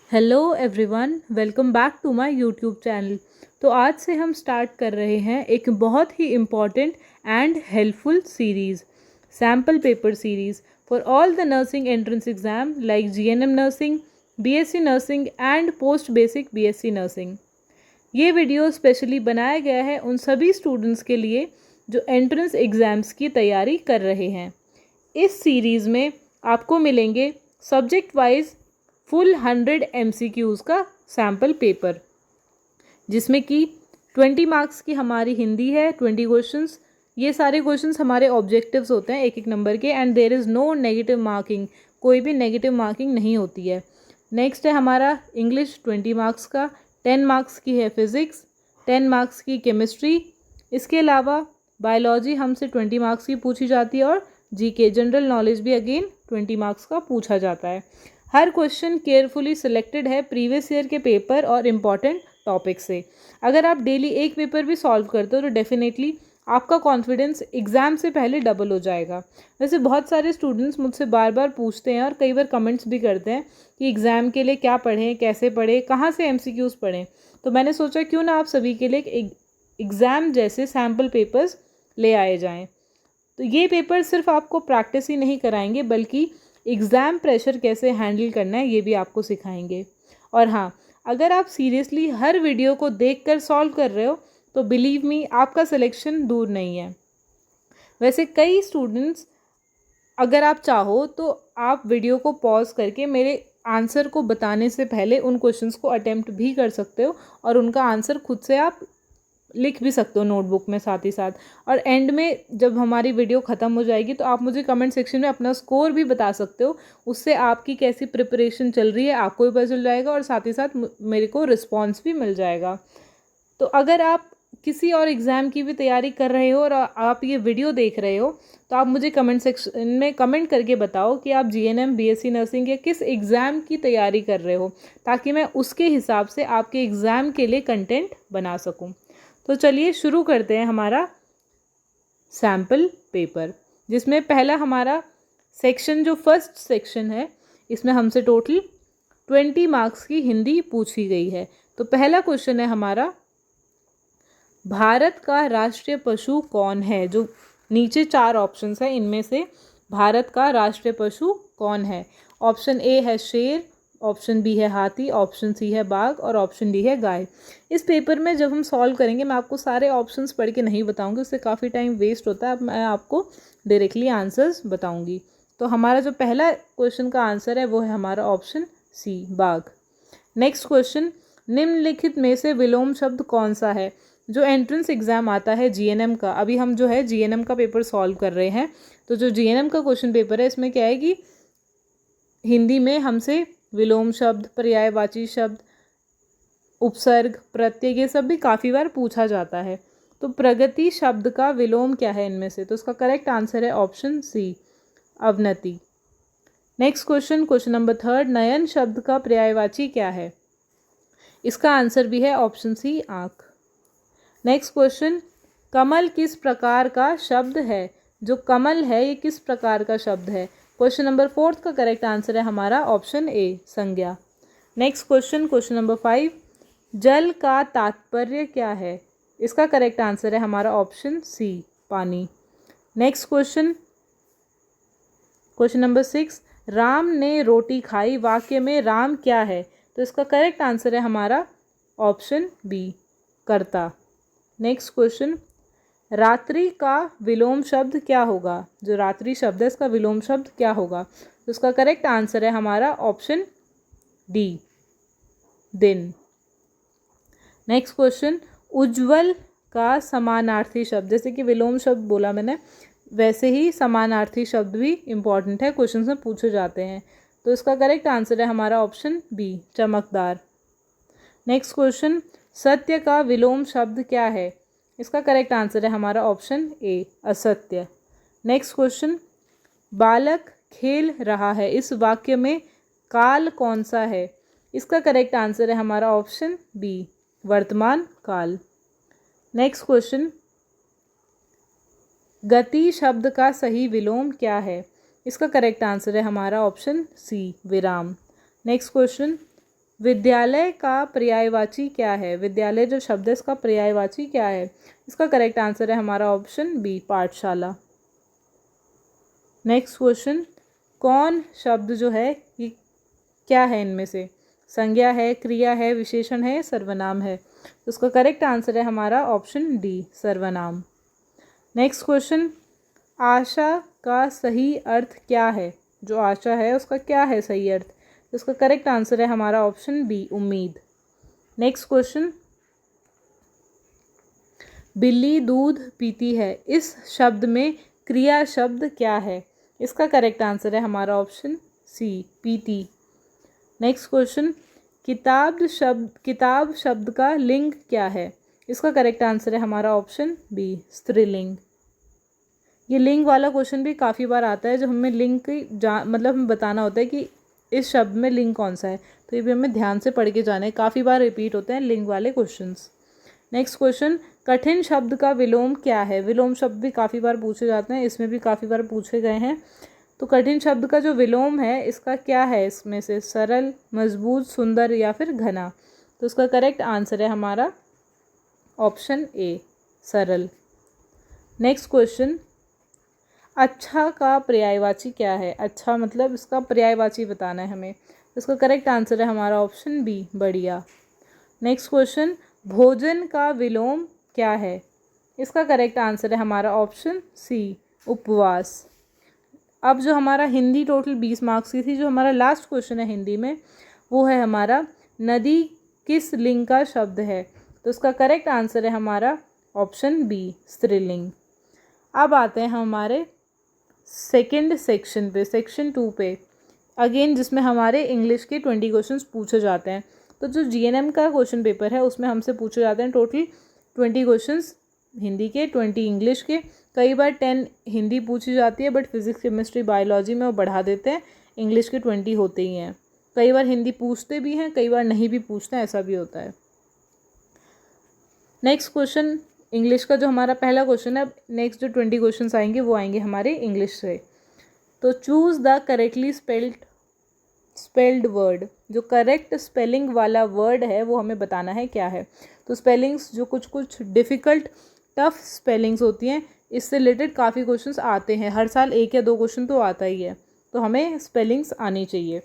Hello everyone, welcome back to my YouTube channel. तो आज से हम स्टार्ट कर रहे हैं एक बहुत ही important and helpful series, sample paper series for all the nursing entrance exam like GNM nursing, BSc nursing and post basic BSc nursing. ये वीडियो स्पेशली बनाया गया है उन सभी स्टूडेंट्स के लिए जो एंट्रेंस एग्ज़ाम्स की तैयारी कर रहे हैं। इस सीरीज़ में आपको मिलेंगे सब्जेक्ट वाइज फुल 100 MCQs का सैम्पल पेपर, जिसमें कि 20 मार्क्स की हमारी हिंदी है, 20 क्वेश्चंस। ये सारे क्वेश्चंस हमारे ऑब्जेक्टिव्स होते हैं एक एक नंबर के, and there is no negative marking, कोई भी नेगेटिव मार्किंग नहीं होती है। नेक्स्ट है हमारा इंग्लिश 20 मार्क्स का, 10 मार्क्स की है फिज़िक्स, 10 मार्क्स की केमिस्ट्री। इसके अलावा बायोलॉजी हमसे 20 मार्क्स की पूछी जाती है, और जीके जनरल नॉलेज भी अगेन 20 मार्क्स का पूछा जाता है। हर क्वेश्चन केयरफुली सिलेक्टेड है प्रीवियस ईयर के पेपर और इम्पॉर्टेंट टॉपिक से। अगर आप डेली एक पेपर भी सॉल्व करते हो तो डेफिनेटली आपका कॉन्फिडेंस एग्ज़ाम से पहले डबल हो जाएगा। वैसे बहुत सारे स्टूडेंट्स मुझसे बार बार पूछते हैं और कई बार कमेंट्स भी करते हैं कि एग्ज़ाम के लिए क्या पढ़ें, कैसे पढ़ें, कहाँ से MCQs पढ़ें। तो मैंने सोचा क्यों ना आप सभी के लिए एक एग्ज़ाम जैसे सैम्पल पेपर्स ले आए जाएँ। तो ये पेपर सिर्फ आपको प्रैक्टिस ही नहीं कराएंगे, बल्कि एग्ज़ाम प्रेशर कैसे हैंडल करना है ये भी आपको सिखाएंगे। और हाँ, अगर आप सीरियसली हर वीडियो को देखकर सॉल्व कर रहे हो तो बिलीव मी, आपका सिलेक्शन दूर नहीं है। वैसे कई स्टूडेंट्स, अगर आप चाहो तो आप वीडियो को पॉज करके मेरे आंसर को बताने से पहले उन क्वेश्चंस को अटेम्प्ट भी कर सकते हो, और उनका आंसर खुद से आप लिख भी सकते हो नोटबुक में साथ ही साथ। और एंड में जब हमारी वीडियो ख़त्म हो जाएगी तो आप मुझे कमेंट सेक्शन में अपना स्कोर भी बता सकते हो। उससे आपकी कैसी प्रिपरेशन चल रही है आपको भी पता चल जाएगा, और साथ ही साथ मेरे को रिस्पॉन्स भी मिल जाएगा। तो अगर आप किसी और एग्ज़ाम की भी तैयारी कर रहे हो और आप ये वीडियो देख रहे हो, तो आप मुझे कमेंट सेक्शन में कमेंट करके बताओ कि आप जीएनएम, बीएससी नर्सिंग या किस एग्ज़ाम की तैयारी कर रहे हो, ताकि मैं उसके हिसाब से आपके एग्ज़ाम के लिए कंटेंट बना सकूं। तो चलिए शुरू करते हैं हमारा सैम्पल पेपर, जिसमें पहला हमारा सेक्शन, जो फर्स्ट सेक्शन है, इसमें हमसे टोटल 20 मार्क्स की हिंदी पूछी गई है। तो पहला क्वेश्चन है हमारा, भारत का राष्ट्रीय पशु कौन है? जो नीचे 4 ऑप्शंस हैं, इनमें से भारत का राष्ट्रीय पशु कौन है? ऑप्शन ए है शेर, ऑप्शन बी है हाथी, ऑप्शन सी है बाघ, और ऑप्शन डी है गाय। इस पेपर में जब हम सॉल्व करेंगे, मैं आपको सारे ऑप्शंस पढ़ के नहीं बताऊंगी, उससे काफ़ी टाइम वेस्ट होता है। अब मैं आपको डायरेक्टली आंसर्स बताऊंगी। तो हमारा जो पहला क्वेश्चन का आंसर है वो है हमारा ऑप्शन सी, बाघ। नेक्स्ट क्वेश्चन, निम्नलिखित में से विलोम शब्द कौन सा है? जो एंट्रेंस एग्ज़ाम आता है जीएनएम का, अभी हम जो है जीएनएम का पेपर सॉल्व कर रहे हैं। तो जो जीएनएम का क्वेश्चन पेपर है, इसमें क्या है कि हिंदी में हमसे विलोम शब्द, पर्यायवाची शब्द, उपसर्ग, प्रत्यय, ये सब भी काफ़ी बार पूछा जाता है। तो प्रगति शब्द का विलोम क्या है इनमें से? तो इसका करेक्ट आंसर है ऑप्शन सी, अवनति। नेक्स्ट क्वेश्चन, क्वेश्चन नंबर 3, नयन शब्द का पर्यायवाची क्या है? इसका आंसर भी है ऑप्शन सी, आँख। नेक्स्ट क्वेश्चन, कमल किस प्रकार का शब्द है? जो कमल है ये किस प्रकार का शब्द है? क्वेश्चन नंबर 4 का करेक्ट आंसर है हमारा ऑप्शन ए, संज्ञा। नेक्स्ट क्वेश्चन, क्वेश्चन नंबर 5, जल का तात्पर्य क्या है? इसका करेक्ट आंसर है हमारा ऑप्शन सी, पानी। Next question, question number 6, Ram ने रोटी खाई वाक्य में राम क्या है? तो इसका करेक्ट आंसर है हमारा ऑप्शन बी, कर्ता। नेक्स्ट क्वेश्चन, रात्रि का विलोम शब्द क्या होगा? जो रात्रि शब्द है इसका विलोम शब्द क्या होगा? तो इसका करेक्ट आंसर है हमारा ऑप्शन डी, दिन। नेक्स्ट क्वेश्चन, उज्ज्वल का समानार्थी शब्द, जैसे कि विलोम शब्द बोला मैंने, वैसे ही समानार्थी शब्द भी इम्पॉर्टेंट है, क्वेश्चन में पूछे जाते हैं। तो इसका करेक्ट आंसर है हमारा ऑप्शन बी, चमकदार। नेक्स्ट क्वेश्चन, सत्य का विलोम शब्द क्या है? इसका करेक्ट आंसर है हमारा ऑप्शन ए, असत्य। नेक्स्ट क्वेश्चन, बालक खेल रहा है, इस वाक्य में काल कौन सा है? इसका करेक्ट आंसर है हमारा ऑप्शन बी, वर्तमान काल। नेक्स्ट क्वेश्चन, गति शब्द का सही विलोम क्या है? इसका करेक्ट आंसर है हमारा ऑप्शन सी, विराम। नेक्स्ट क्वेश्चन, विद्यालय का पर्यायवाची क्या है? विद्यालय जो शब्द है इसका पर्यायवाची क्या है? इसका करेक्ट आंसर है हमारा ऑप्शन बी, पाठशाला। नेक्स्ट क्वेश्चन, कौन शब्द जो है ये क्या है इनमें से? संज्ञा है, क्रिया है, विशेषण है, सर्वनाम है? तो उसका करेक्ट आंसर है हमारा ऑप्शन डी, सर्वनाम। नेक्स्ट क्वेश्चन, आशा का सही अर्थ क्या है? जो आशा है उसका क्या है सही अर्थ? तो उसका करेक्ट आंसर है हमारा ऑप्शन बी, उम्मीद। नेक्स्ट क्वेश्चन, बिल्ली दूध पीती है, इस शब्द में क्रिया शब्द क्या है? इसका करेक्ट आंसर है हमारा ऑप्शन सी, पीती। नेक्स्ट क्वेश्चन, किताब शब्द का लिंग क्या है? इसका करेक्ट आंसर है हमारा ऑप्शन बी, स्त्रीलिंग। ये लिंग वाला क्वेश्चन भी काफ़ी बार आता है, जब हमें लिंग की मतलब हमें बताना होता है कि इस शब्द में लिंग कौन सा है, तो ये भी हमें ध्यान से पढ़ के जाना है। काफ़ी बार रिपीट होते हैं लिंग वाले क्वेश्चंस। नेक्स्ट क्वेश्चन, कठिन शब्द का विलोम क्या है? विलोम शब्द भी काफ़ी बार पूछे जाते हैं, इसमें भी काफ़ी बार पूछे गए हैं। तो कठिन शब्द का जो विलोम है इसका क्या है? इसमें से सरल, मजबूत, सुंदर या फिर घना? तो उसका करेक्ट आंसर है हमारा ऑप्शन ए, सरल। नेक्स्ट क्वेश्चन, अच्छा का पर्यायवाची क्या है? अच्छा मतलब इसका पर्यायवाची बताना है हमें। इसका करेक्ट आंसर है हमारा ऑप्शन बी, बढ़िया। नेक्स्ट क्वेश्चन, भोजन का विलोम क्या है? इसका करेक्ट आंसर है हमारा ऑप्शन सी, उपवास। अब जो हमारा हिंदी टोटल 20 मार्क्स की थी, जो हमारा लास्ट क्वेश्चन है हिंदी में, वो है हमारा नदी किस लिंग का शब्द है? तो उसका करेक्ट आंसर है हमारा ऑप्शन बी, स्त्रीलिंग। अब आते हैं हमारे सेकंड सेक्शन पे, सेक्शन 2 पे, अगेन जिसमें हमारे इंग्लिश के 20 क्वेश्चंस पूछे जाते हैं। तो जो जीएनएम का क्वेश्चन पेपर है उसमें हमसे पूछे जाते हैं टोटल 20 क्वेश्चंस हिंदी के, 20 इंग्लिश के। कई बार 10 हिंदी पूछी जाती है, बट फिजिक्स, केमिस्ट्री, बायोलॉजी में वो बढ़ा देते हैं, इंग्लिश के 20 होते ही हैं। कई बार हिंदी पूछते भी हैं, कई बार नहीं भी पूछते हैं, ऐसा भी होता है। नेक्स्ट क्वेश्चन, इंग्लिश का जो हमारा पहला क्वेश्चन है, नेक्स्ट जो 20 क्वेश्चन आएंगे वो आएंगे हमारे इंग्लिश से। तो choose the correctly spelled word, जो करेक्ट स्पेलिंग वाला वर्ड है वो हमें बताना है क्या है। तो स्पेलिंग्स जो कुछ डिफ़िकल्ट टफ स्पेलिंग्स होती हैं, इससे रिलेटेड काफ़ी क्वेश्चंस आते हैं, हर साल 1 या 2 क्वेश्चन तो आता ही है, तो हमें स्पेलिंग्स आनी चाहिए।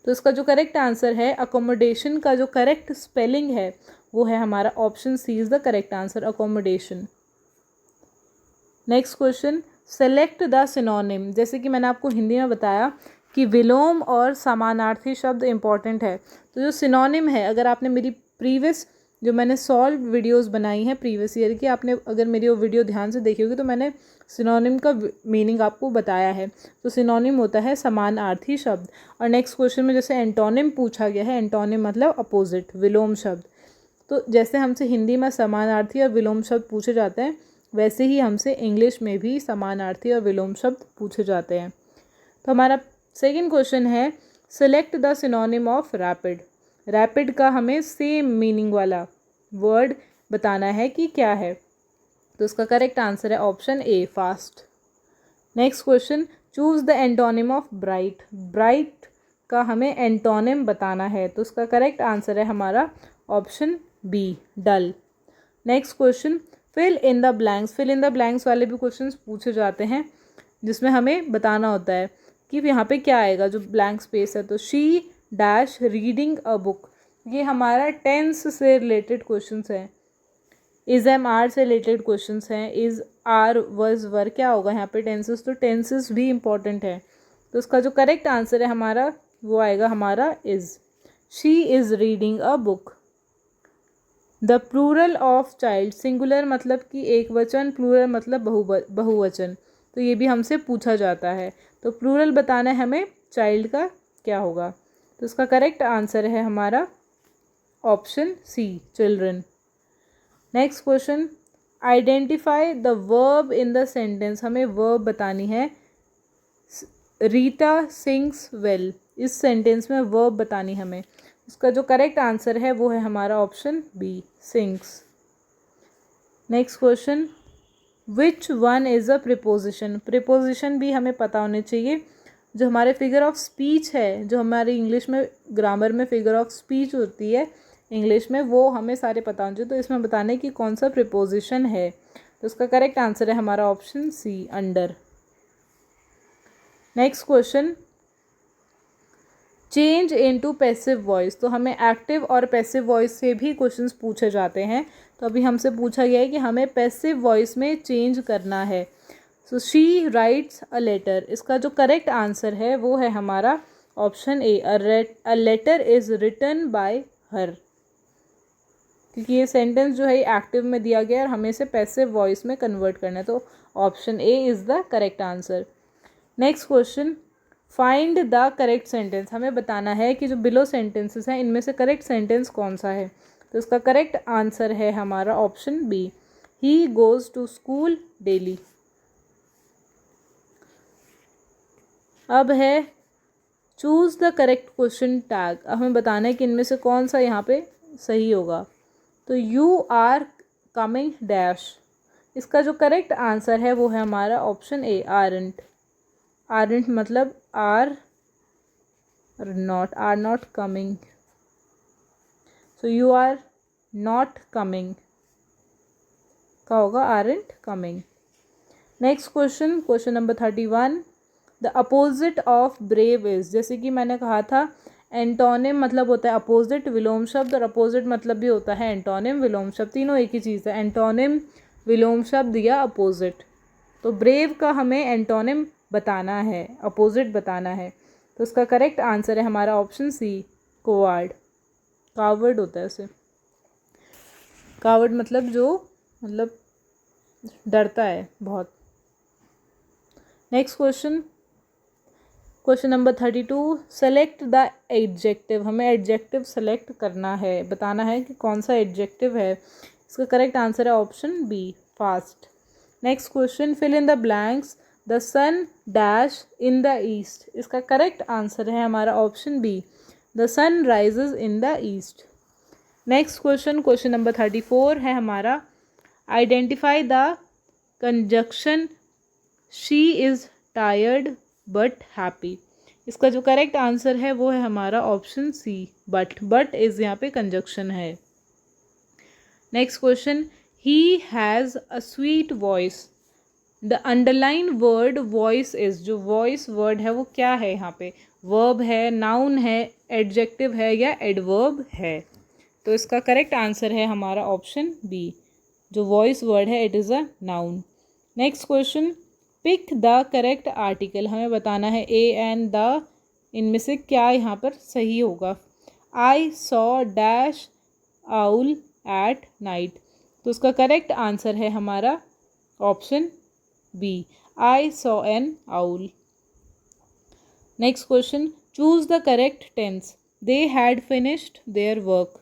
तो इसका जो करेक्ट आंसर है, अकोमोडेशन का जो करेक्ट स्पेलिंग है वो है हमारा option C is the correct answer, accommodation. Next question, select the synonym. जैसे कि मैंने आपको हिंदी में बताया कि विलोम और समानार्थी शब्द इंपॉर्टेंट है, तो जो सिनोनिम है, अगर आपने मेरी प्रीवियस जो मैंने सॉल्व वीडियोस बनाई हैं प्रीवियस ईयर की, आपने अगर मेरी वो वीडियो ध्यान से देखी होगी तो मैंने सिनोनिम का मीनिंग आपको बताया है। तो सिनोनिम होता है समानार्थी शब्द। और नेक्स्ट क्वेश्चन में जैसे एंटोनिम पूछा गया है, एंटोनिम मतलब अपोजिट, विलोम शब्द। तो जैसे हमसे हिंदी में समानार्थी और विलोम शब्द पूछे जाते हैं, वैसे ही हमसे इंग्लिश में भी समानार्थी और विलोम शब्द पूछे जाते हैं। तो हमारा सेकंड क्वेश्चन है, select the synonym of rapid. Rapid का हमें सेम मीनिंग वाला वर्ड बताना है कि क्या है। तो उसका करेक्ट आंसर है option A, fast. Next question, choose the antonym of bright. Bright का हमें एंटोनिम बताना है, तो उसका करेक्ट आंसर है हमारा option B, dull. Next question, fill in the blanks. Fill in the blanks वाले भी क्वेश्चंस पूछे जाते हैं, जिसमें हमें बताना होता है कि यहाँ पे क्या आएगा, जो ब्लैंक स्पेस है। तो she dash reading a book, ये हमारा टेंस से रिलेटेड क्वेश्चंस हैं, इज एम आर से रिलेटेड क्वेश्चंस हैं, इज आर वज वर, क्या होगा यहाँ पे टेंसेस, तो टेंसेस भी इंपॉर्टेंट है। तो उसका जो करेक्ट आंसर है हमारा वो आएगा हमारा is. She is reading a book. The plural of child, singular मतलब कि एक वचन, प्लूरल मतलब बहुवचन, तो ये भी हमसे पूछा जाता है। तो प्लूरल बताना है हमें चाइल्ड का क्या होगा। तो इसका करेक्ट आंसर है हमारा option C, children. Next question, identify the verb in the sentence. हमें वर्ब बतानी है। रीता सिंग्स वेल, इस सेंटेंस में वर्ब बतानी हमें। इसका जो करेक्ट आंसर है वो है हमारा option B, sings. Next question, which one is a preposition. Preposition भी हमें पता होने चाहिए। जो हमारे फिगर ऑफ स्पीच है, जो हमारी इंग्लिश में ग्रामर में फिगर ऑफ स्पीच होती है इंग्लिश में, वो हमें सारे पता होने चाहिए। तो इसमें बताने की कौन सा प्रीपोजिशन है, तो उसका करेक्ट आंसर है हमारा option C, under. Next question, change into passive voice. तो हमें एक्टिव और पैसिव वॉइस से भी क्वेश्चंस पूछे जाते हैं। तो अभी हमसे पूछा गया है कि हमें पैसिव वॉइस में चेंज करना है। So she writes a letter, इसका जो करेक्ट आंसर है वो है हमारा option A, a letter is written by her, क्योंकि ये सेंटेंस जो है एक्टिव में दिया गया है और हमें इसे पैसिव वॉइस में कन्वर्ट करना है। तो option A is the correct answer. Next question, find the correct sentence. हमें बताना है कि जो बिलो सेंटेंसेस हैं इनमें से करेक्ट सेंटेंस कौन सा है। तो इसका करेक्ट आंसर है हमारा option B, he goes to school daily. अब है choose the correct question tag. अब हमें बताना है कि इनमें से कौन सा यहाँ पे सही होगा। तो यू आर कमिंग डैश, इसका जो करेक्ट आंसर है वो है हमारा ऑप्शन ए, आरंट। आरंट मतलब are not coming, so you are not coming का होगा aren't coming. Next question, question number 31, the opposite of brave is. जैसे कि मैंने कहा था एंटोनिम मतलब होता है अपोजिट, विलोम शब्द, और अपोजिट मतलब भी होता है एंटोनिम, विलोम शब्द, तीनों एक ही चीज़ है, एंटोनिम, विलोम शब्द या अपोजिट। तो ब्रेव का हमें एंटोनिम बताना है, अपोजिट बताना है। तो इसका करेक्ट आंसर है हमारा ऑप्शन सी, कोवार्ड। कावर्ड होता है उसे, कावर्ड मतलब जो मतलब डरता है बहुत। Next question, question number 32, select the adjective. हमें एडजेक्टिव सेलेक्ट करना है, बताना है कि कौन सा एडजेक्टिव है। इसका करेक्ट आंसर है option B, fast. Next question, fill in the blanks, the sun dash in the east. इसका करेक्ट आंसर है हमारा option B, the sun rises in the east. Next question, question number 34 है हमारा, identify the conjunction she is tired but happy. इसका जो correct answer है वो है हमारा option C, but. But is यहाँ पे कंजक्शन है। Next question, he has a sweet voice. The underline word voice is, जो वॉइस वर्ड है वो क्या है यहाँ पे, वर्ब है, नाउन है, एडजेक्टिव है या एडवर्ब है। तो इसका करेक्ट आंसर है हमारा ऑप्शन बी, जो वॉइस वर्ड है it is a noun. Next question, pick the correct article. हमें बताना है ए एंड द, इनमें से क्या यहाँ पर सही होगा। I saw dash owl at night. तो उसका करेक्ट आंसर है हमारा option B, I saw an owl. Next question, choose the correct tense. They had finished their work.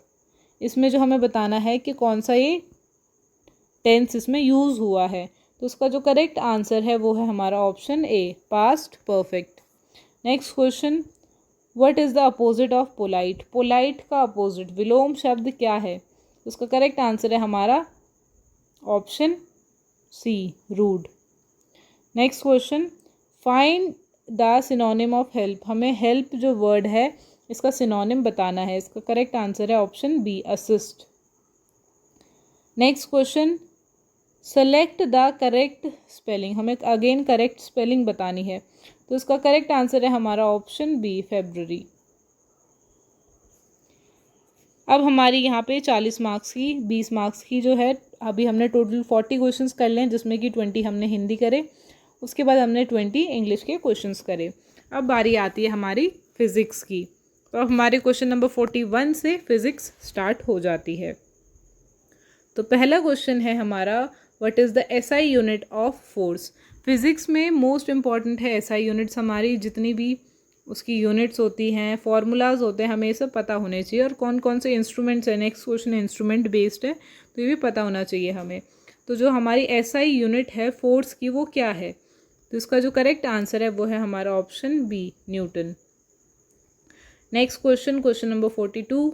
इसमें जो हमें बताना है कि कौन सा ये टेंस इसमें यूज़ हुआ है। तो उसका जो करेक्ट आंसर है वो है हमारा option A, past perfect. Next question, what is the opposite of polite. Polite का अपोजिट विलोम शब्द क्या है। उसका करेक्ट आंसर है हमारा option C, rude. Next question, find the synonym of help. हमें हेल्प जो वर्ड है इसका सिनोनिम बताना है। इसका करेक्ट आंसर है option B, assist. Next question, select the correct spelling. हमें अगेन करेक्ट स्पेलिंग बतानी है। तो इसका करेक्ट आंसर है हमारा ऑप्शन बी, फेब्रुअरी। अब हमारी यहाँ पे 40 मार्क्स की 20 मार्क्स की जो है, अभी हमने टोटल 40 क्वेश्चंस कर लें, जिसमें कि 20 हमने हिंदी करे, उसके बाद हमने 20 इंग्लिश के क्वेश्चंस करे। अब बारी आती है हमारी फिज़िक्स की। तो अब हमारे क्वेश्चन नंबर 41 से फिज़िक्स स्टार्ट हो जाती है। तो पहला क्वेश्चन है हमारा, what is the SI unit of force. Physics में मोस्ट इम्पॉर्टेंट है एसआई यूनिट्स। हमारी जितनी भी उसकी यूनिट्स होती हैं, फॉर्मूलाज होते हैं, हमें ये सब पता होने चाहिए। और कौन कौन से इंस्ट्रूमेंट्स हैं, नेक्स्ट क्वेश्चन इंस्ट्रूमेंट बेस्ड है, तो ये भी पता होना चाहिए हमें। तो जो हमारी एसआई यूनिट है फोर्स की वो क्या है। तो इसका जो करेक्ट आंसर है वो है हमारा option B, Newton. Next question, question number 42,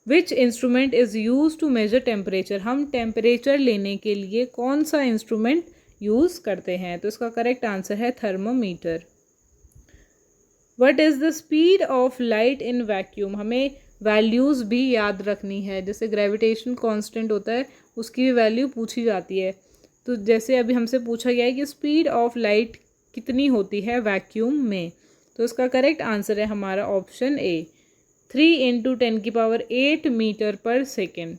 which instrument is use to measure temperature. हम टेम्परेचर लेने के लिए कौन सा इंस्ट्रूमेंट यूज़ करते हैं। तो इसका करेक्ट आंसर है thermometer. What is the speed of light in vacuum, हमें वैल्यूज़ भी याद रखनी है, जैसे ग्रेविटेशन कांस्टेंट होता है उसकी भी वैल्यू पूछी जाती है। तो जैसे अभी हमसे पूछा गया है कि स्पीड ऑफ लाइट कितनी होती है वैक्यूम में, तो इसका करेक्ट आंसर है हमारा ऑप्शन ए, 3 × 10⁸ मीटर पर second.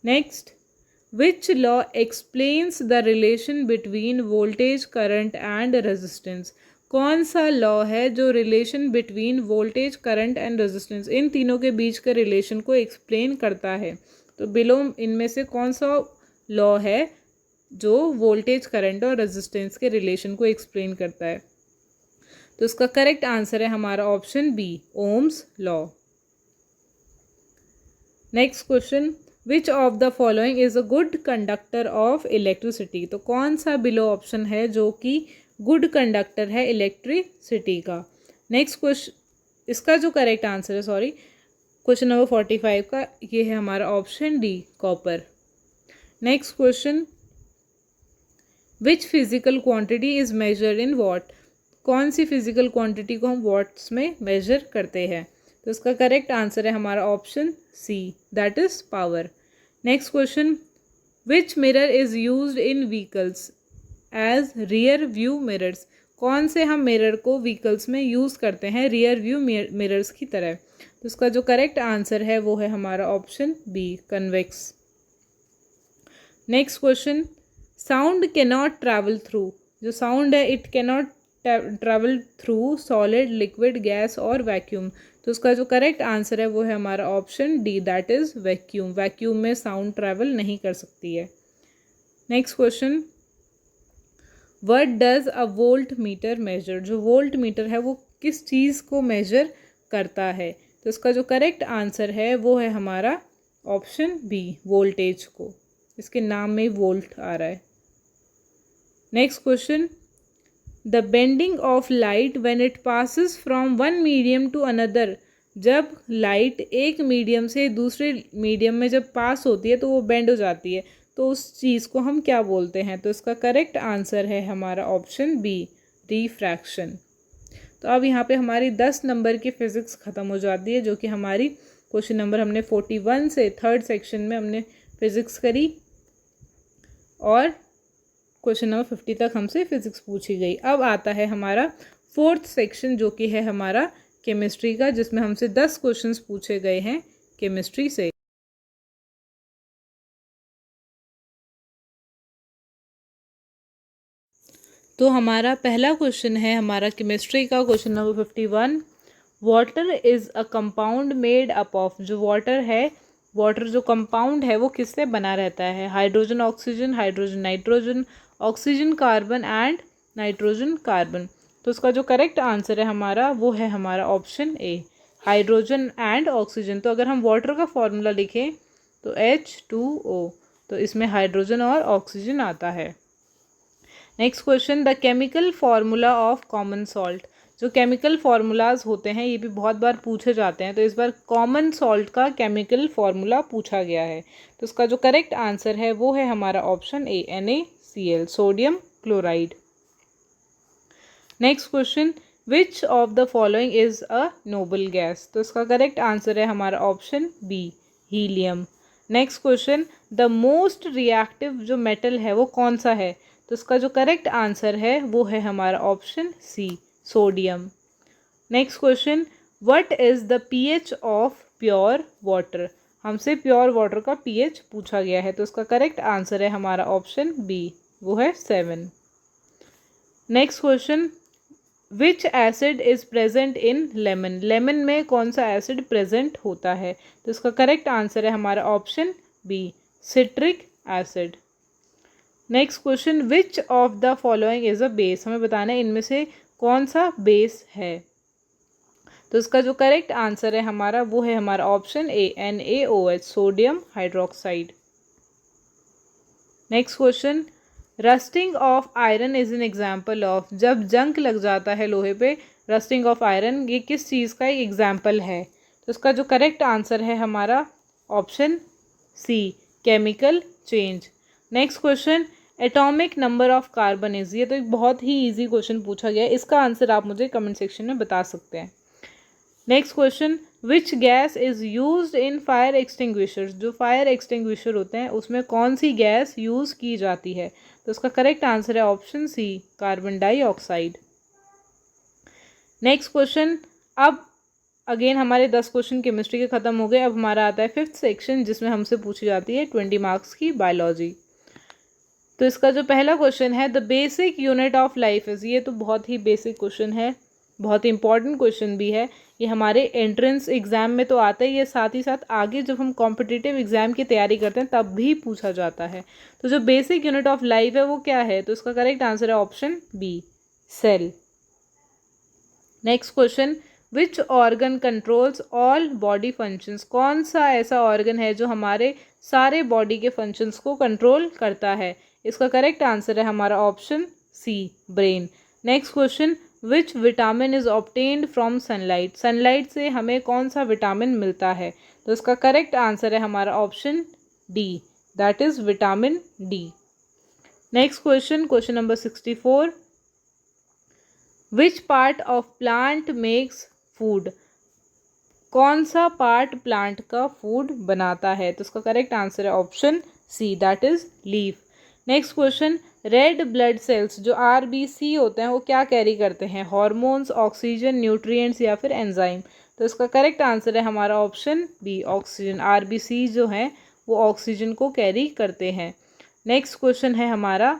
Next, which law explains the relation between voltage current and resistance, कौन सा लॉ है जो relation between voltage current and resistance in तीनों के बीच के रिलेशन को एक्सप्लेन करता है। तो बिलो इनमें से कौन सा लॉ है जो वोल्टेज करंट और रेजिस्टेंस के रिलेशन को एक्सप्लेन करता है, तो इसका करेक्ट आंसर है हमारा option B, Ohm's law. Next question, which of the following is a good conductor of electricity, तो कौन सा बिलो ऑप्शन है जो कि गुड कंडक्टर है इलेक्ट्रिसिटी का। नेक्स्ट क्वेश्चन, इसका जो करेक्ट आंसर है क्वेश्चन नंबर 45 का, ये है हमारा option D, copper. Next question, which physical quantity is measured in what, कौन सी फिजिकल क्वांटिटी को हम वॉट्स में मेजर करते हैं, तो इसका करेक्ट आंसर है हमारा option C, that is power. Next question, which mirror is used in vehicles as rear view mirrors, कौन से हम मिरर को व्हीकल्स में यूज़ करते हैं रियर व्यू मिरर्स की तरह, तो इसका जो करेक्ट आंसर है वो है हमारा option B, convex. Next question, sound can not travel through, जो साउंड है it can not travel through solid, liquid, gas और वैक्यूम, तो उसका जो करेक्ट आंसर है वो है हमारा option D, that is vacuum. Vacuum में साउंड ट्रैवल नहीं कर सकती है। Next question, what does a volt meter measure, जो वोल्ट मीटर है वो किस चीज़ को मेजर करता है, तो इसका जो करेक्ट आंसर है वो है हमारा ऑप्शन बी, वोल्टेज को, इसके नाम में वोल्ट आ रहा है। Next question, the bending of light when it passes from one medium to another, जब लाइट एक मीडियम से दूसरे मीडियम में जब पास होती है तो वो बेंड हो जाती है, तो उस चीज़ को हम क्या बोलते हैं, तो इसका करेक्ट आंसर है हमारा ऑप्शन बी, रिफ्रैक्शन। तो अब यहाँ पे हमारी 10 नंबर की फिज़िक्स ख़त्म हो जाती है, जो कि हमारी क्वेश्चन नंबर हमने 41 से थर्ड सेक्शन में हमने फिज़िक्स करी और क्वेश्चन नंबर 50 तक हमसे फिज़िक्स पूछी गई। अब आता है हमारा फोर्थ सेक्शन जो कि है हमारा केमिस्ट्री का, जिसमें हमसे 10 क्वेश्चंस पूछे गए हैं केमिस्ट्री से। तो हमारा पहला क्वेश्चन है हमारा केमिस्ट्री का, question number 51, water is a compound made up of, जो वाटर है, वाटर जो कंपाउंड है वो किससे बना रहता है, hydrogen oxygen, hydrogen nitrogen, oxygen carbon and nitrogen carbon, तो उसका जो करेक्ट आंसर है हमारा वो है हमारा option A, hydrogen and oxygen. तो अगर हम वाटर का फॉर्मूला लिखें तो H2O, तो इसमें हाइड्रोजन और ऑक्सीजन आता है। Next question, the chemical formula of common salt, जो केमिकल फार्मूलाज होते हैं ये भी बहुत बार पूछे जाते हैं, तो इस बार कॉमन सॉल्ट का केमिकल फार्मूला पूछा गया है, तो उसका जो करेक्ट आंसर है वो है हमारा option A, NaCl, sodium chloride. Next question, which of the following is a noble gas, तो इसका करेक्ट आंसर है हमारा option B, helium. Next question, the most reactive जो मेटल है वो कौन सा है, तो इसका जो करेक्ट आंसर है वो है हमारा option C, sodium. Next question, what is the pH of pure water, हमसे प्योर वाटर का pH पूछा गया है, तो इसका करेक्ट आंसर है हमारा ऑप्शन बी, वो है 7। Next question, which acid is present in lemon, lemon में कौन सा एसिड प्रेजेंट होता है, तो इसका करेक्ट आंसर है हमारा option B, citric acid. Next question, which of the following is a base, हमें बताना है इनमें से कौन सा बेस है, तो इसका जो करेक्ट आंसर है हमारा वो है हमारा option A, NaOH, sodium hydroxide. Next question, rusting of iron is an example of, जब जंग लग जाता है लोहे पे, रस्टिंग ऑफ आयरन ये किस चीज़ का एक एग्जाम्पल है, तो इसका जो करेक्ट आंसर है हमारा option C, chemical change. Next question, atomic number of carbon is, ये तो एक बहुत ही ईजी क्वेश्चन पूछा गया है, इसका आंसर आप मुझे कमेंट सेक्शन में बता सकते हैं। Next question, which gas is used in fire extinguishers, जो फायर एक्सटिंग्विशर होते हैं उसमें कौन सी गैस यूज़ की जाती है? तो उसका करेक्ट आंसर है option C, carbon dioxide. Next question, अब अगेन हमारे 10 क्वेश्चन केमिस्ट्री के ख़त्म हो गए। अब हमारा आता है 5th सेक्शन, जिसमें हमसे पूछी जाती है 20 मार्क्स की बायोलॉजी। तो इसका जो पहला क्वेश्चन है, the basic unit of life is, ये तो बहुत ही बेसिक क्वेश्चन है, बहुत ही इंपॉर्टेंट क्वेश्चन भी है। ये हमारे एंट्रेंस एग्ज़ाम में तो आता ही है, साथ ही साथ आगे जब हम कॉम्पिटिटिव एग्ज़ाम की तैयारी करते हैं तब भी पूछा जाता है। तो जो बेसिक यूनिट ऑफ लाइफ है वो क्या है? तो इसका करेक्ट आंसर है option B, cell. Next question, which organ controls all body functions, कौन सा ऐसा ऑर्गन है जो हमारे सारे बॉडी के फंक्शंस को कंट्रोल करता है? इसका करेक्ट आंसर है हमारा option C, brain. Next question, which vitamin is obtained from sunlight, sunlight से हमें कौन सा विटामिन मिलता है? तो इसका करेक्ट आंसर है हमारा option D, that is vitamin D. Next question, question number 64, which part of plant makes food, कौन सा पार्ट प्लांट का फूड बनाता है? तो उसका करेक्ट आंसर है option C, that is leaf. Next question, red blood cells जो RBC होते हैं वो क्या कैरी करते हैं? हार्मोन्स, ऑक्सीजन, न्यूट्रिएंट्स या फिर एंजाइम? तो इसका करेक्ट आंसर है हमारा ऑप्शन बी, ऑक्सीजन। आरबीसी जो हैं वो ऑक्सीजन को कैरी करते हैं। नेक्स्ट क्वेश्चन है हमारा,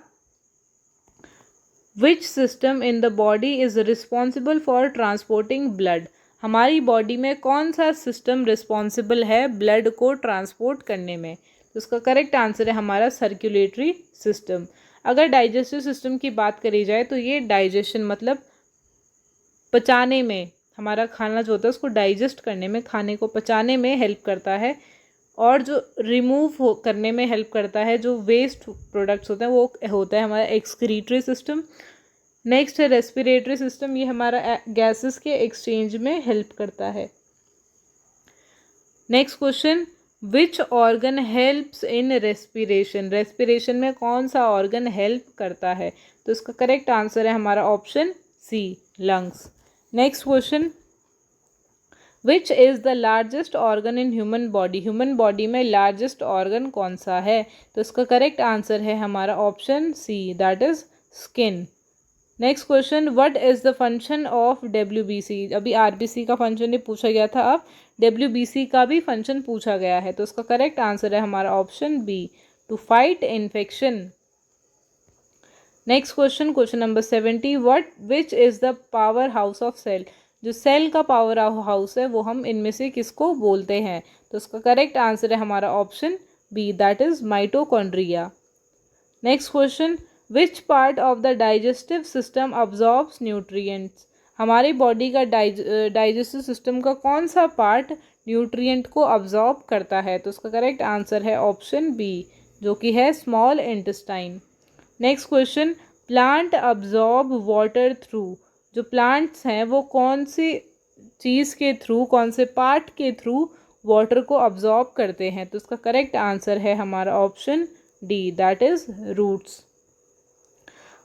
which system in the body is responsible for transporting blood, हमारी बॉडी में कौन सा सिस्टम रिस्पॉन्सिबल है ब्लड को ट्रांसपोर्ट करने में? तो उसका करेक्ट आंसर है हमारा सर्कुलेटरी सिस्टम। अगर डाइजेस्टिव सिस्टम की बात करी जाए तो ये डाइजेशन मतलब पचाने में, हमारा खाना जो होता है उसको डाइजेस्ट करने में, खाने को पचाने में हेल्प करता है, और जो रिमूव करने में हेल्प करता है जो वेस्ट प्रोडक्ट्स होते हैं वो होता है हमारा एक्सक्रीटरी सिस्टम। नेक्स्ट है रेस्पिरेटरी सिस्टम, ये हमारा गैसेस के एक्सचेंज में हेल्प करता है। Next question, which organ helps in respiration, respiration में कौन सा ऑर्गन हेल्प करता है? तो इसका करेक्ट आंसर है हमारा option C, lungs. Next question, which is the largest organ in human body, human body में लार्जेस्ट ऑर्गन कौन सा है? तो इसका करेक्ट आंसर है हमारा option C, that is skin. Next question, what is the function of WBC, अभी RBC का फंक्शन ही पूछा गया था, अब डब्ल्यूबीसी का भी फंक्शन पूछा गया है। तो इसका करेक्ट आंसर है हमारा option B, to fight infection. Next question, question number 70, which is the power house of cell, जो सेल का पावर हाउस है वो हम इनमें से किसको बोलते हैं? तो उसका करेक्ट आंसर है हमारा option B, that is mitochondria. Next question, which part of the digestive system absorbs nutrients, हमारी बॉडी का डाइजेस्टिव सिस्टम का कौन सा पार्ट न्यूट्रिएंट को अब्जॉर्ब करता है? तो उसका करेक्ट आंसर है ऑप्शन बी, जो कि है small intestine. Next question, plant absorb water through, जो प्लांट्स हैं वो कौन सी चीज़ के थ्रू, कौन से पार्ट के थ्रू वाटर को अब्जॉर्ब करते हैं? तो उसका करेक्ट आंसर है हमारा option D, that is roots.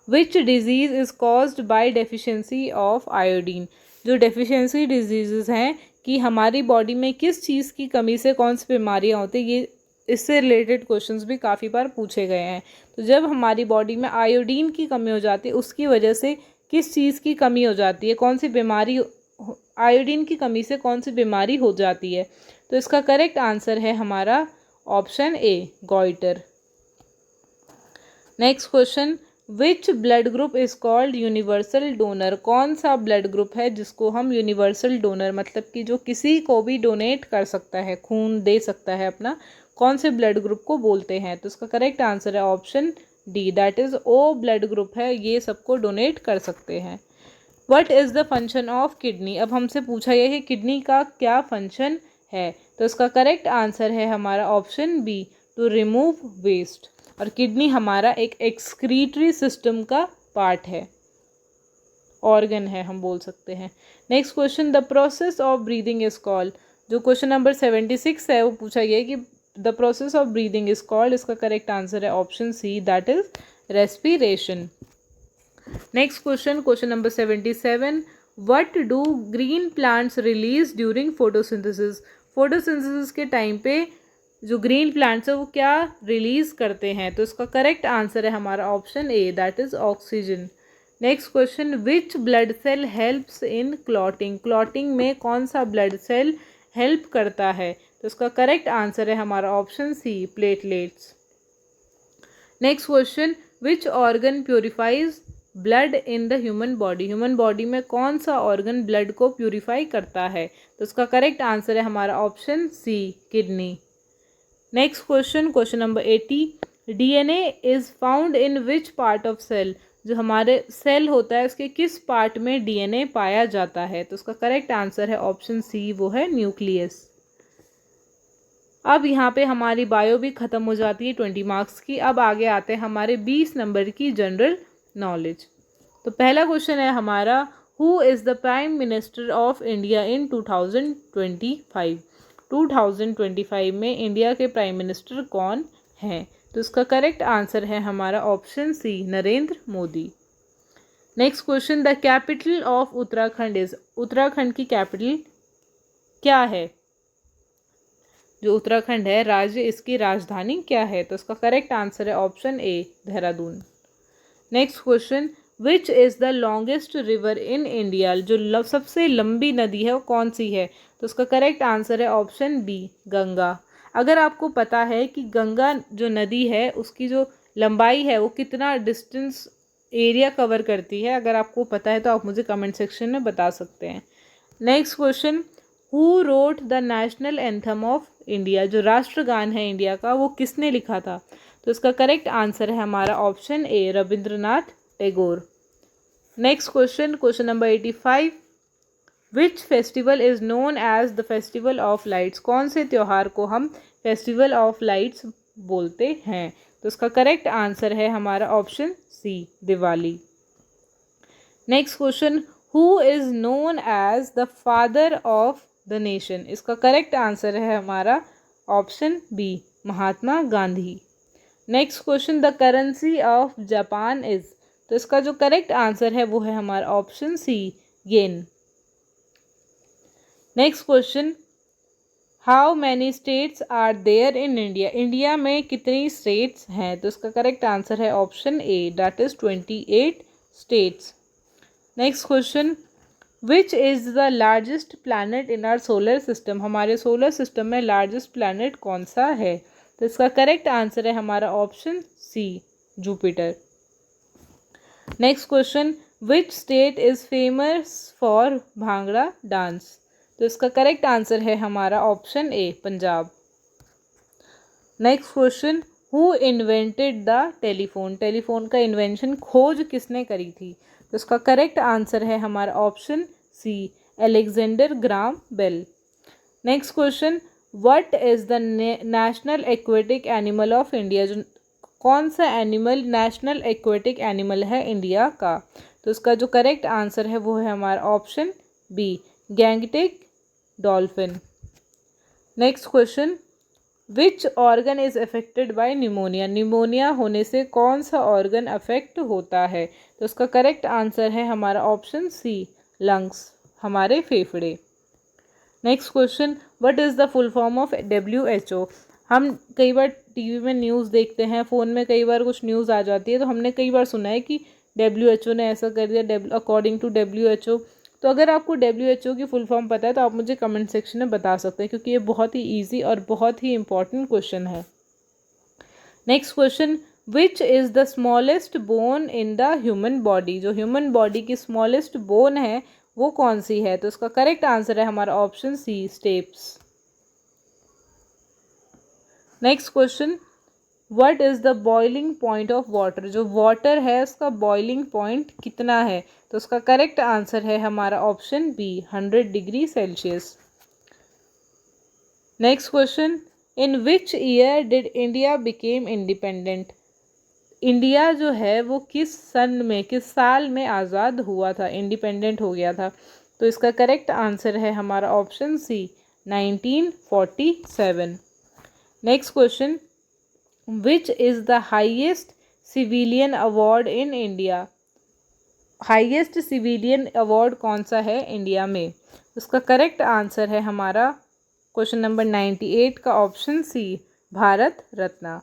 Which disease is caused by deficiency of iodine, जो डेफिशिएंसी डिजीज़ हैं कि हमारी बॉडी में किस चीज़ की कमी से कौन सी बीमारियाँ होती हैं, ये इससे रिलेटेड क्वेश्चंस भी काफ़ी बार पूछे गए हैं। तो जब हमारी बॉडी में आयोडीन की कमी हो जाती है उसकी वजह से किस चीज़ की कमी हो जाती है, कौन सी बीमारी, आयोडीन की कमी से कौन सी बीमारी हो जाती है? तो इसका करेक्ट आंसर है हमारा option A, goitre. Next question, which blood group is called universal donor, कौन सा ब्लड ग्रुप है जिसको हम यूनिवर्सल डोनर मतलब कि जो किसी को भी डोनेट कर सकता है, खून दे सकता है अपना, कौन से ब्लड ग्रुप को बोलते हैं? तो इसका करेक्ट आंसर है option D, that is O blood group है, ये सबको डोनेट कर सकते हैं। What is the function of kidney, अब हमसे पूछा यह है किडनी का क्या फंक्शन है? तो इसका करेक्ट आंसर है हमारा option B, to remove waste. और किडनी हमारा एक एक्सक्रीटरी सिस्टम का पार्ट है, ऑर्गन है हम बोल सकते हैं। Next question, the process of breathing is called, जो क्वेश्चन नंबर 76 है वो पूछा गया है कि the process of breathing is called, इसका करेक्ट आंसर है option C, that is respiration. Next question, question number 77. What do green plants release during photosynthesis? photosynthesis के टाइम पे जो ग्रीन प्लांट्स है वो क्या रिलीज करते हैं? तो इसका करेक्ट आंसर है हमारा option A, that is oxygen. Next question, which blood cell helps in clotting? Clotting में कौन सा ब्लड सेल हेल्प करता है? तो इसका करेक्ट आंसर है हमारा option C, platelets. Next question, which organ purifies blood in the human body? Human body में कौन सा ऑर्गन ब्लड को प्योरीफाई करता है? तो इसका करेक्ट आंसर है हमारा option C, kidney. Next question, question number 80. DNA is found in which part of cell? जो हमारे सेल होता है उसके किस पार्ट में डीएनए पाया जाता है? तो उसका करेक्ट आंसर है ऑप्शन सी, वो है न्यूक्लियस. अब यहाँ पे हमारी बायो भी ख़त्म हो जाती है 20 मार्क्स की. अब आगे आते हैं हमारे 20 नंबर की जनरल नॉलेज. तो पहला क्वेश्चन है हमारा, who is the prime minister of India in 2025? 2025 में इंडिया के प्राइम मिनिस्टर कौन हैं? तो इसका करेक्ट आंसर है हमारा option C, Narendra Modi. Next question, the capital of Uttarakhand is? Uttarakhand की कैपिटल क्या है? जो उत्तराखंड है राज्य, इसकी राजधानी क्या है? तो इसका करेक्ट आंसर है option A, Dehradun. Next question, which is the longest river in India? जो सबसे लंबी नदी है वो कौन सी है? तो उसका करेक्ट आंसर है ऑप्शन बी, गंगा. अगर आपको पता है कि गंगा जो नदी है उसकी जो लंबाई है वो कितना डिस्टेंस एरिया कवर करती है, अगर आपको पता है तो आप मुझे कमेंट सेक्शन में बता सकते हैं. Next question, who wrote the national anthem of India? जो राष्ट्रगान है इंडिया का वो किसने लिखा था? तो इसका करेक्ट आंसर है हमारा option A, Rabindranath Tagore. Next question, question number 85. Which festival is known as the festival of lights? कौन से त्यौहार को हम फेस्टिवल ऑफ लाइट्स बोलते हैं? तो इसका करेक्ट आंसर है हमारा option C, Diwali. Next question, who is known as the father of the nation? इसका करेक्ट आंसर है हमारा option B, Mahatma Gandhi. Next question, the currency of Japan is? तो इसका जो करेक्ट आंसर है वो है हमारा option C, yen. Next question, how many states are there in India? India में कितनी स्टेट्स हैं? तो इसका करेक्ट आंसर है option A, that is 28 states. Next question, which is the largest planet in our solar system? हमारे solar system में largest planet कौन सा है? तो इसका करेक्ट आंसर है हमारा option C, Jupiter. Next question, which state is famous for bhangra dance? तो इसका करेक्ट आंसर है हमारा option A, Punjab. Next question, who invented the telephone? Telephone का इन्वेंशन, खोज किसने करी थी? तो इसका करेक्ट आंसर है हमारा option C, Alexander Graham Bell. Next question, what is the national aquatic animal of India? जो कौन सा एनिमल नेशनल एक्वेटिक एनिमल है इंडिया का? तो इसका जो करेक्ट आंसर है वो है हमारा option B, Gangetic dolphin. Next question, which organ is affected by pneumonia? Pneumonia होने से कौन सा ऑर्गन अफेक्ट होता है? तो इसका करेक्ट आंसर है हमारा ऑप्शन सी, लंग्स, हमारे फेफड़े. Next question, what is the full form of WHO? हम कई बार टीवी में न्यूज़ देखते हैं, फ़ोन में कई बार कुछ न्यूज़ आ जाती है, तो हमने कई बार सुना है कि WHO ने ऐसा कर दिया, अकॉर्डिंग टू WHO. तो अगर आपको WHO की फुल फॉर्म पता है तो आप मुझे कमेंट सेक्शन में बता सकते हैं, क्योंकि ये बहुत ही ईजी और बहुत ही इंपॉर्टेंट क्वेश्चन है. Next question, which is the smallest bone in the human body? जो ह्यूमन बॉडी की स्मॉलेस्ट बोन है वो कौन सी है? तो इसका करेक्ट आंसर है हमारा option C, steps. Next question, what is the boiling point of water? जो वाटर है उसका बॉइलिंग पॉइंट कितना है? तो उसका करेक्ट आंसर है हमारा option B, 100 degree Celsius. Next question, in which year did India became independent? India जो है वो किस सन में, किस साल में आज़ाद हुआ था, इंडिपेंडेंट हो गया था? तो इसका करेक्ट आंसर है हमारा option C, 1947. Next question, which is the highest civilian award in India? Highest civilian award कौन सा है इंडिया में? उसका करेक्ट आंसर है हमारा क्वेश्चन नंबर 98 का option C, Bharat Ratna.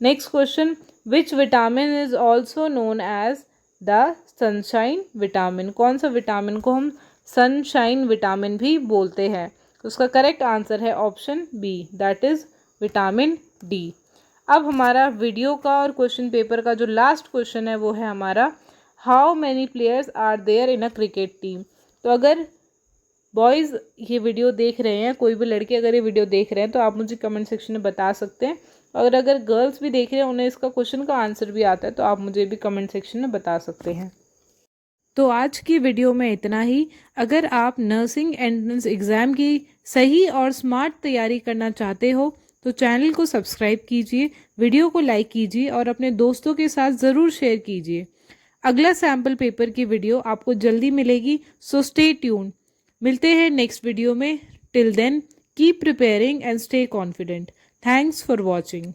Next question, which vitamin is also known as the sunshine vitamin? कौन सा विटामिन को हम सनशाइन विटामिन भी बोलते हैं? उसका करेक्ट आंसर है option B, that is vitamin D. अब हमारा वीडियो का और क्वेश्चन पेपर का जो लास्ट क्वेश्चन है वो है हमारा, how many players are there in a cricket team? तो अगर बॉयज़ ये वीडियो देख रहे हैं, कोई भी लड़के अगर ये वीडियो देख रहे हैं तो आप मुझे कमेंट सेक्शन में बता सकते हैं, और अगर गर्ल्स भी देख रहे हैं उन्हें इसका क्वेश्चन का आंसर भी आता है तो आप मुझे भी कमेंट सेक्शन में बता सकते हैं। तो आज की वीडियो में इतना ही। अगर आप नर्सिंग एंट्रेंस एग्ज़ाम की सही और स्मार्ट तैयारी करना चाहते हो तो चैनल को सब्सक्राइब कीजिए, वीडियो को लाइक कीजिए और अपने दोस्तों के साथ ज़रूर शेयर कीजिए। अगला सैम्पल पेपर की वीडियो आपको जल्दी मिलेगी, सो स्टे ट्यून। मिलते हैं नेक्स्ट वीडियो में। Till then keep preparing and stay confident. Thanks for watching.